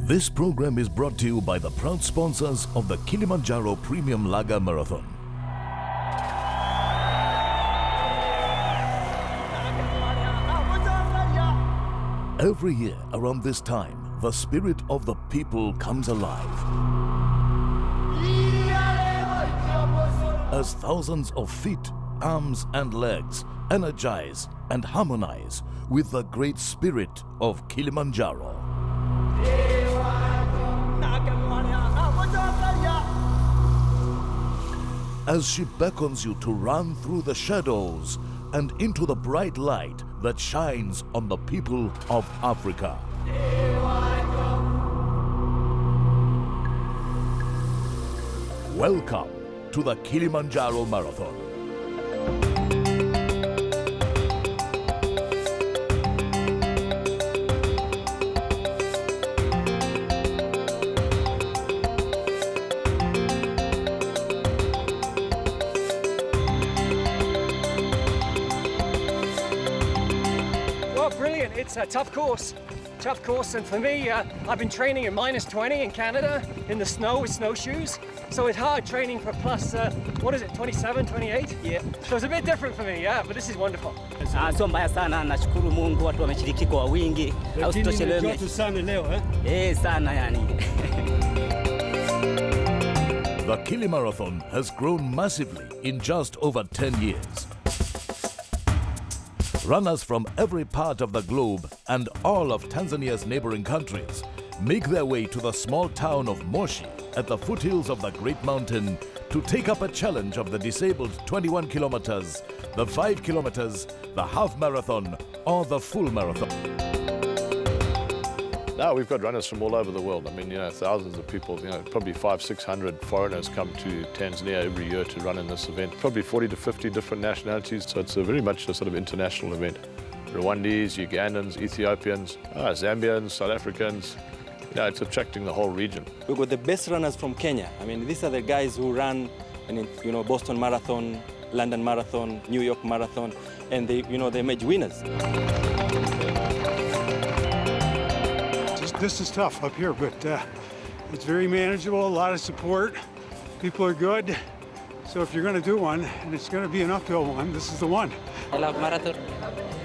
This program is brought to you by the proud sponsors of the Kilimanjaro Premium Lager Marathon. Every year around this time, the spirit of the people comes alive. As thousands of feet, arms and legs energize and harmonize with the great spirit of Kilimanjaro. As she beckons you to run through the shadows and into the bright light that shines on the people of Africa. Welcome to the Kilimanjaro Marathon. Brilliant, it's a tough course, and for me, I've been training in -20 in Canada, in the snow with snowshoes, so it's hard training for plus, 27, 28? Yeah. So it's a bit different for me, yeah, but this is wonderful. Sio mbaya sana, nashukuru Mungu, watu wameshiriki kwa wingi. Au sitochelewe. Joto sana leo, sana yani. The Kili Marathon has grown massively in just over 10 years. Runners from every part of the globe and all of Tanzania's neighboring countries make their way to the small town of Moshi at the foothills of the Great Mountain to take up a challenge of the disabled 21 kilometers, the 5 kilometers, the half marathon or the full marathon. Now we've got runners from all over the world. I mean, thousands of people, probably 500-600 foreigners come to Tanzania every year to run in this event. Probably 40 to 50 different nationalities, so it's very much a sort of international event. Rwandese, Ugandans, Ethiopians, Zambians, South Africans. It's attracting the whole region. We've got the best runners from Kenya. I mean, these are the guys who run, Boston Marathon, London Marathon, New York Marathon, and they emerge winners. This is tough up here, but it's very manageable, a lot of support. People are good. So if you're going to do one, and it's going to be an uphill one, this is the one. I love marathon.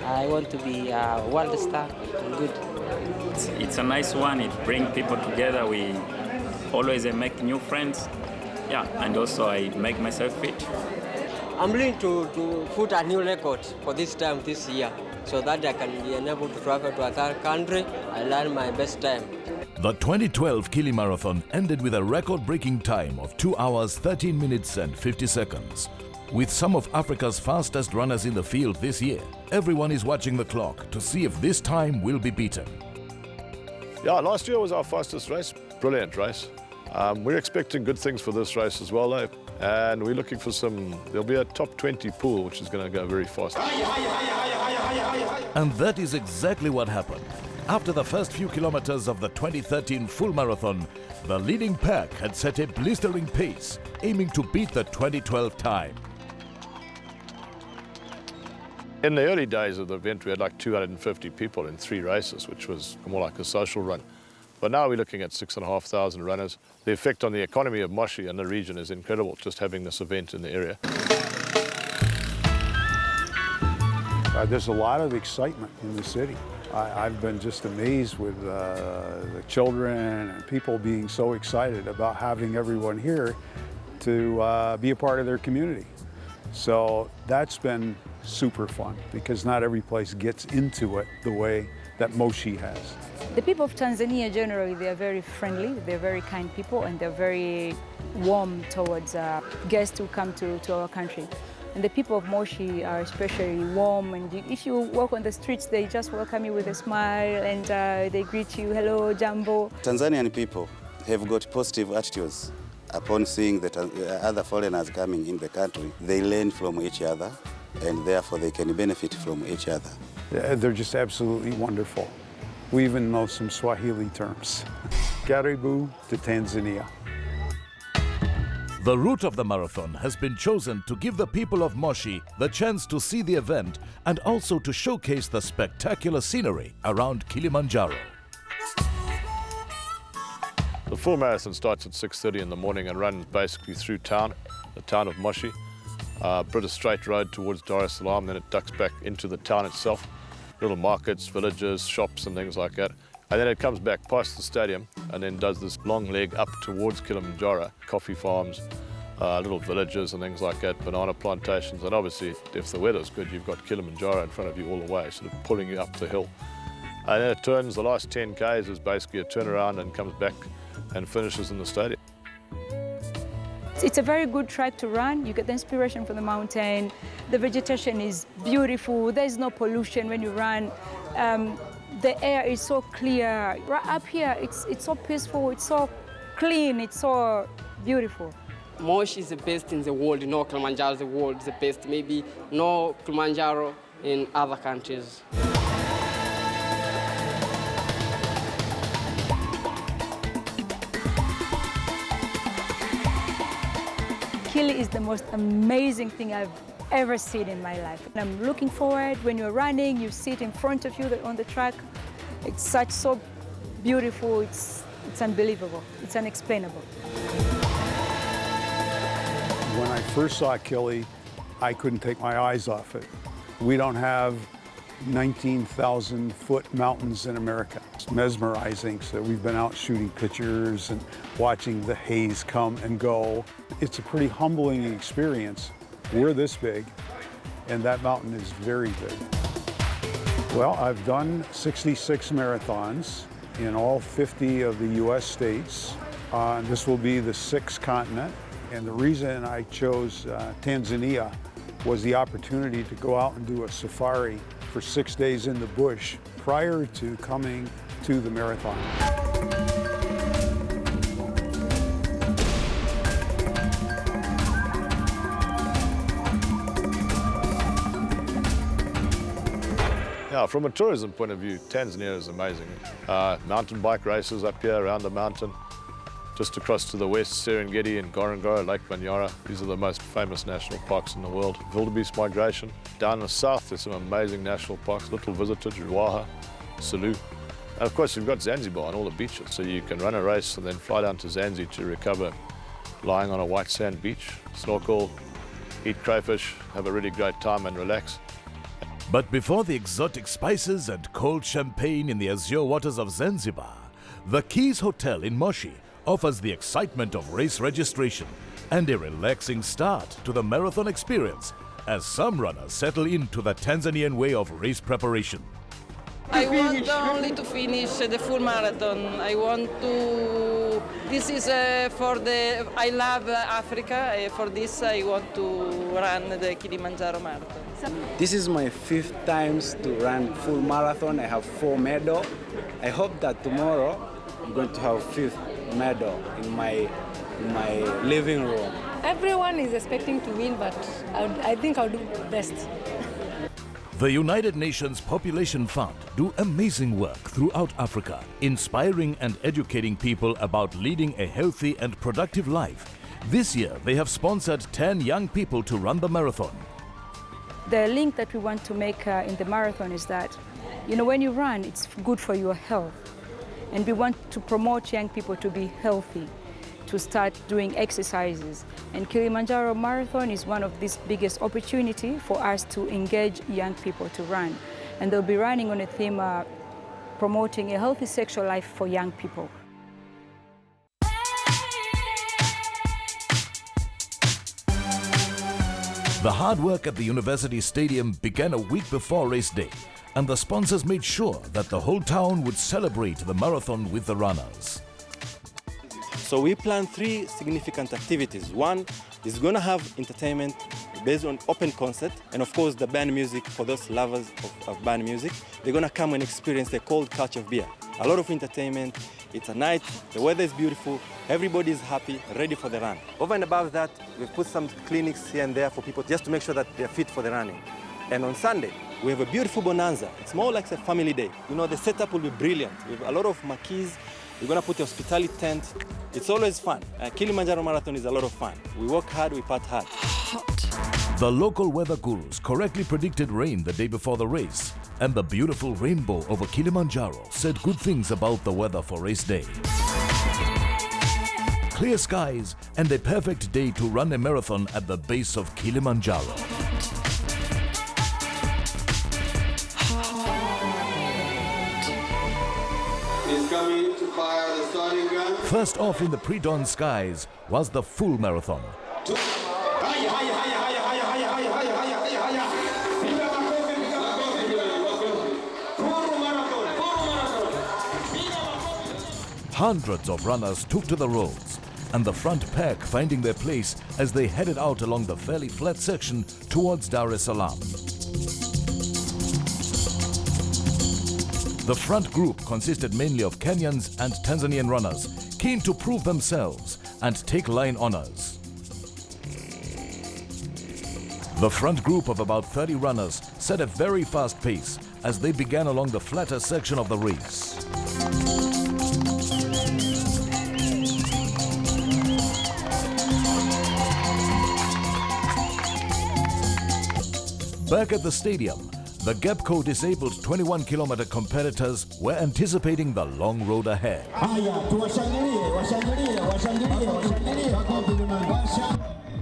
I want to be a world star. Good. It's a nice one. It brings people together. We always make new friends. Yeah, and also I make myself fit. I'm willing to put a new record for this time this year, so that I can be able to travel to another country and learn my best time. The 2012 Kili Marathon ended with a record-breaking time of 2 hours, 13 minutes and 50 seconds. With some of Africa's fastest runners in the field this year, everyone is watching the clock to see if this time will be beaten. Yeah, last year was our fastest race. Brilliant race. We're expecting good things for this race as well, and we're looking for there'll be a top 20 pool, which is going to go very fast. And that is exactly what happened. After the first few kilometers of the 2013 full marathon, the leading pack had set a blistering pace, aiming to beat the 2012 time. In the early days of the event, we had like 250 people in 3 races, which was more like a social run. But now we're looking at 6,500 runners. The effect on the economy of Moshi and the region is incredible, just having this event in the area. There's a lot of excitement in the city. I've been just amazed with the children and people being so excited about having everyone here to be a part of their community. So that's been super fun because not every place gets into it the way that Moshi has. The people of Tanzania generally, they are very friendly, they're very kind people, and they're very warm towards guests who come to our country. And the people of Moshi are especially warm, and if you walk on the streets, they just welcome you with a smile and they greet you, hello, jambo. Tanzanian people have got positive attitudes. Upon seeing that other foreigners coming in the country, they learn from each other, and therefore they can benefit from each other. Yeah, they're just absolutely wonderful. We even know some Swahili terms. Karibu to Tanzania. The route of the marathon has been chosen to give the people of Moshi the chance to see the event and also to showcase the spectacular scenery around Kilimanjaro. The full marathon starts at 6:30 in the morning and runs basically through town, the town of Moshi. Bit of straight road towards Dar es Salaam, then it ducks back into the town itself. Little markets, villages, shops and things like that. And then it comes back past the stadium and then does this long leg up towards Kilimanjaro, coffee farms, little villages and things like that, banana plantations. And obviously, if the weather's good, you've got Kilimanjaro in front of you all the way, sort of pulling you up the hill. And then it turns, the last 10 Ks is basically a turnaround and comes back and finishes in the stadium. It's a very good track to run. You get the inspiration from the mountain. The vegetation is beautiful. There's no pollution when you run. The air is so clear. Right up here, it's so peaceful, it's so clean, it's so beautiful. Moshi is the best in the world. No, Kilimanjaro is the world is the best. Maybe no Kilimanjaro in other countries. Kili is the most amazing thing I've ever seen in my life. And I'm looking forward, when you're running, you see it in front of you on the track. It's so beautiful, it's unbelievable, it's unexplainable. When I first saw Kili, I couldn't take my eyes off it. We don't have 19,000-foot mountains in America. It's mesmerizing, so we've been out shooting pictures and watching the haze come and go. It's a pretty humbling experience. We're this big, and that mountain is very big. Well, I've done 66 marathons in all 50 of the US states. This will be the 6th continent, and the reason I chose Tanzania was the opportunity to go out and do a safari for 6 days in the bush prior to coming to the marathon. Yeah, from a tourism point of view, Tanzania is amazing. Mountain bike races up here around the mountain. Just across to the west, Serengeti and Ngorongoro, Lake Manyara. These are the most famous national parks in the world. Wildebeest migration. Down in the south, there's some amazing national parks, little visited, Ruaha, Sulu. And of course, you've got Zanzibar and all the beaches. So you can run a race and then fly down to Zanzibar to recover lying on a white sand beach, snorkel, eat crayfish, have a really great time and relax. But before the exotic spices and cold champagne in the azure waters of Zanzibar, the Keys Hotel in Moshi offers the excitement of race registration and a relaxing start to the marathon experience as some runners settle into the Tanzanian way of race preparation. I want only to finish the full marathon. I want to... This is for the... I love Africa. For this, I want to run the Kilimanjaro Marathon. This is my 5th time to run full marathon. I have 4 medals. I hope that tomorrow I'm going to have 5th medal in my living room. Everyone is expecting to win, but I think I'll do best. The United Nations Population Fund do amazing work throughout Africa, inspiring and educating people about leading a healthy and productive life. This year, they have sponsored 10 young people to run the marathon. The link that we want to make in the marathon is that, when you run, it's good for your health. And we want to promote young people to be healthy, to start doing exercises. And Kilimanjaro Marathon is one of these biggest opportunity for us to engage young people to run. And they'll be running on a theme promoting a healthy sexual life for young people. The hard work at the University Stadium began a week before race day, and the sponsors made sure that the whole town would celebrate the marathon with the runners. So we plan 3 significant activities. One is going to have entertainment based on open concert, and of course the band music for those lovers of band music. They're going to come and experience the cold touch of beer. A lot of entertainment. It's a night, the weather is beautiful, everybody is happy, ready for the run. Over and above that, we've put some clinics here and there for people just to make sure that they're fit for the running. And on Sunday, we have a beautiful bonanza. It's more like a family day. The setup will be brilliant. We have a lot of marquees. We're going to put a hospitality tent. It's always fun. Kilimanjaro Marathon is a lot of fun. We work hard, we part hard. The local weather gurus correctly predicted rain the day before the race, and the beautiful rainbow over Kilimanjaro said good things about the weather for race day. clear skies, and a perfect day to run a marathon at the base of Kilimanjaro. Is coming to fire the starting gun. First off in the pre-dawn skies was the full marathon. Hundreds of runners took to the roads, and the front pack finding their place as they headed out along the fairly flat section towards Dar es Salaam. The front group consisted mainly of Kenyans and Tanzanian runners, keen to prove themselves and take line honors. The front group of about 30 runners set a very fast pace as they began along the flatter section of the race. Back at the stadium, the GAPCO disabled 21-kilometer competitors were anticipating the long road ahead.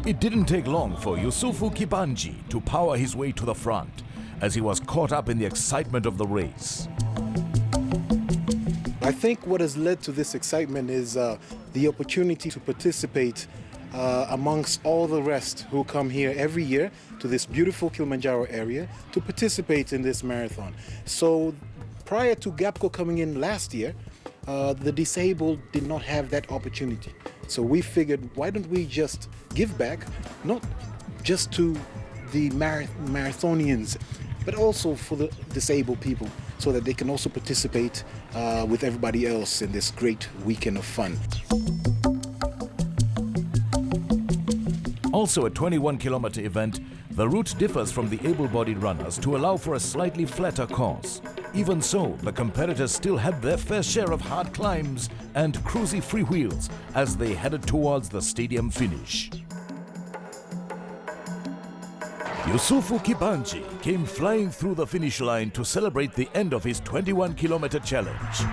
It didn't take long for Yusufu Kibanji to power his way to the front as he was caught up in the excitement of the race. I think what has led to this excitement is the opportunity to participate amongst all the rest who come here every year to this beautiful Kilimanjaro area to participate in this marathon. So prior to GAPCO coming in last year, the disabled did not have that opportunity. So we figured, why don't we just give back, not just to the marathonians, but also for the disabled people, so that they can also participate with everybody else in this great weekend of fun. Also a 21-kilometer event, the route differs from the able-bodied runners to allow for a slightly flatter course. Even so, the competitors still had their fair share of hard climbs and cruisy freewheels as they headed towards the stadium finish. Yusufu Kibanji came flying through the finish line to celebrate the end of his 21-kilometer challenge.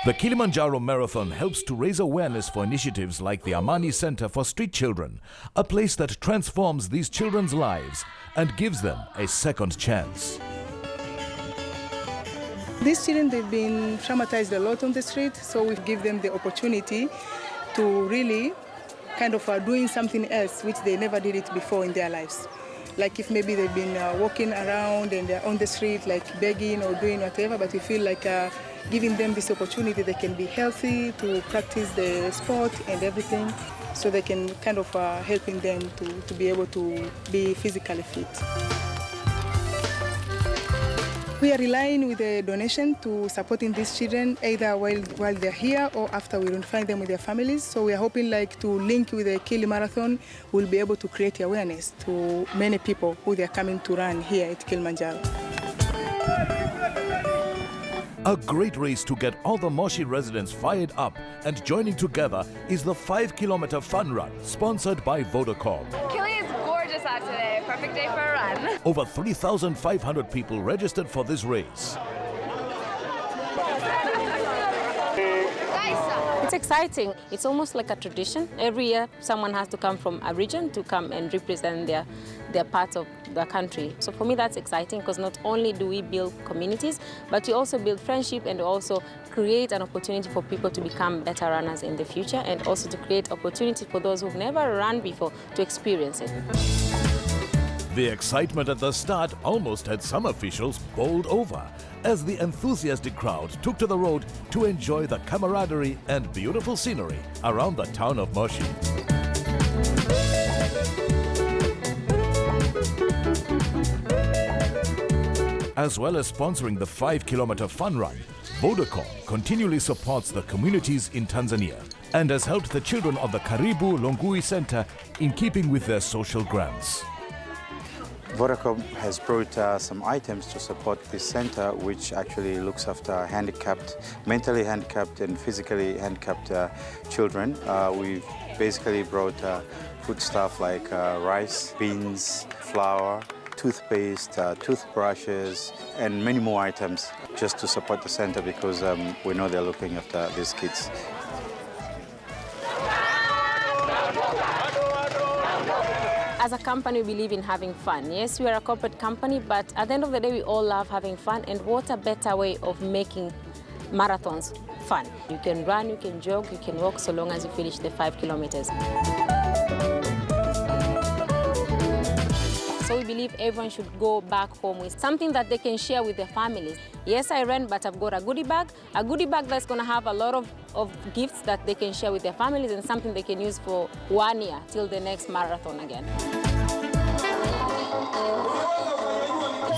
The Kilimanjaro Marathon helps to raise awareness for initiatives like the Amani Center for Street Children, a place that transforms these children's lives and gives them a second chance. These children, they've been traumatized a lot on the street, so we give them the opportunity to really kind of doing something else which they never did it before in their lives. Like if maybe they've been walking around and they're on the street like begging or doing whatever, but we feel like giving them this opportunity, they can be healthy to practice the sport and everything, so they can kind of helping them to be able to be physically fit. We are relying with a donation to supporting these children either while they're here or after we find them with their families. So we are hoping like to link with the Kili Marathon, we'll be able to create awareness to many people who they're coming to run here at Kilimanjaro. A great race to get all the Moshi residents fired up and joining together is the 5-kilometer fun run sponsored by Vodacom. Kili is gorgeous out today. Perfect day for a run. Over 3,500 people registered for this race. It's exciting. It's almost like a tradition. Every year, someone has to come from a region to come and represent their part of the country. So for me, that's exciting because not only do we build communities, but we also build friendship and also create an opportunity for people to become better runners in the future, and also to create opportunity for those who've never run before to experience it. The excitement at the start almost had some officials bowled over as the enthusiastic crowd took to the road to enjoy the camaraderie and beautiful scenery around the town of Moshi. As well as sponsoring the 5-kilometer fun run, Vodacom continually supports the communities in Tanzania and has helped the children of the Karibu Longui Center in keeping with their social grants. Vodacom has brought some items to support this center, which actually looks after handicapped, mentally handicapped and physically handicapped children. We've basically brought food stuff like rice, beans, flour, toothpaste, toothbrushes, and many more items just to support the center because we know they're looking after these kids. As a company, we believe in having fun. Yes, we are a corporate company, but at the end of the day, we all love having fun, and what a better way of making marathons fun. You can run, you can jog, you can walk so long as you finish the 5 kilometers. So we believe everyone should go back home with something that they can share with their families. Yes, I ran, but I've got a goodie bag that's going to have a lot of gifts that they can share with their families and something they can use for 1 year till the next marathon again.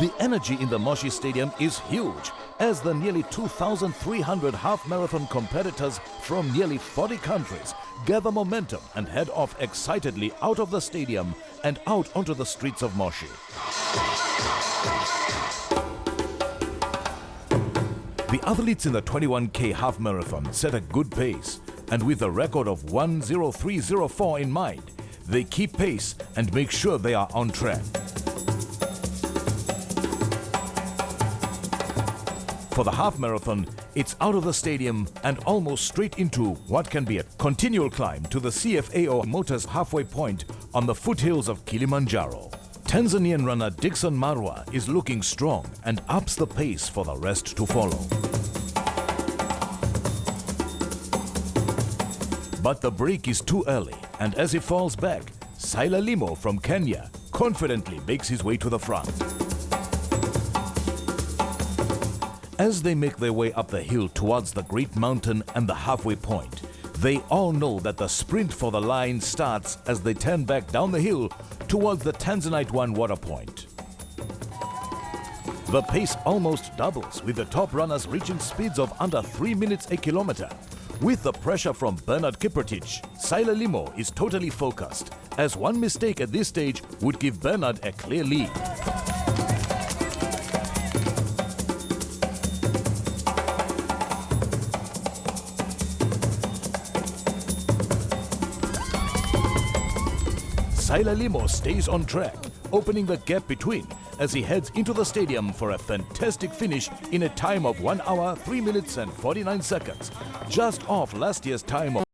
The energy in the Moshi Stadium is huge, as the nearly 2,300 half-marathon competitors from nearly 40 countries gather momentum and head off excitedly out of the stadium and out onto the streets of Moshi. The athletes in the 21K half-marathon set a good pace, and with a record of 1:03:04 in mind, they keep pace and make sure they are on track. For the half-marathon, it's out of the stadium and almost straight into what can be a continual climb to the CFAO Motors halfway point on the foothills of Kilimanjaro. Tanzanian runner Dixon Marwa is looking strong and ups the pace for the rest to follow. But the break is too early, and as he falls back, Saila Limo from Kenya confidently makes his way to the front. As they make their way up the hill towards the Great Mountain and the halfway point, they all know that the sprint for the line starts as they turn back down the hill towards the Tanzanite 1 water point. The pace almost doubles, with the top runners reaching speeds of under 3 minutes a kilometer. With the pressure from Bernard Kiprotich, Saila Limo is totally focused, as one mistake at this stage would give Bernard a clear lead. Saila Limo stays on track, opening the gap between as he heads into the stadium for a fantastic finish in a time of 1 hour, 3 minutes and 49 seconds, just off last year's time of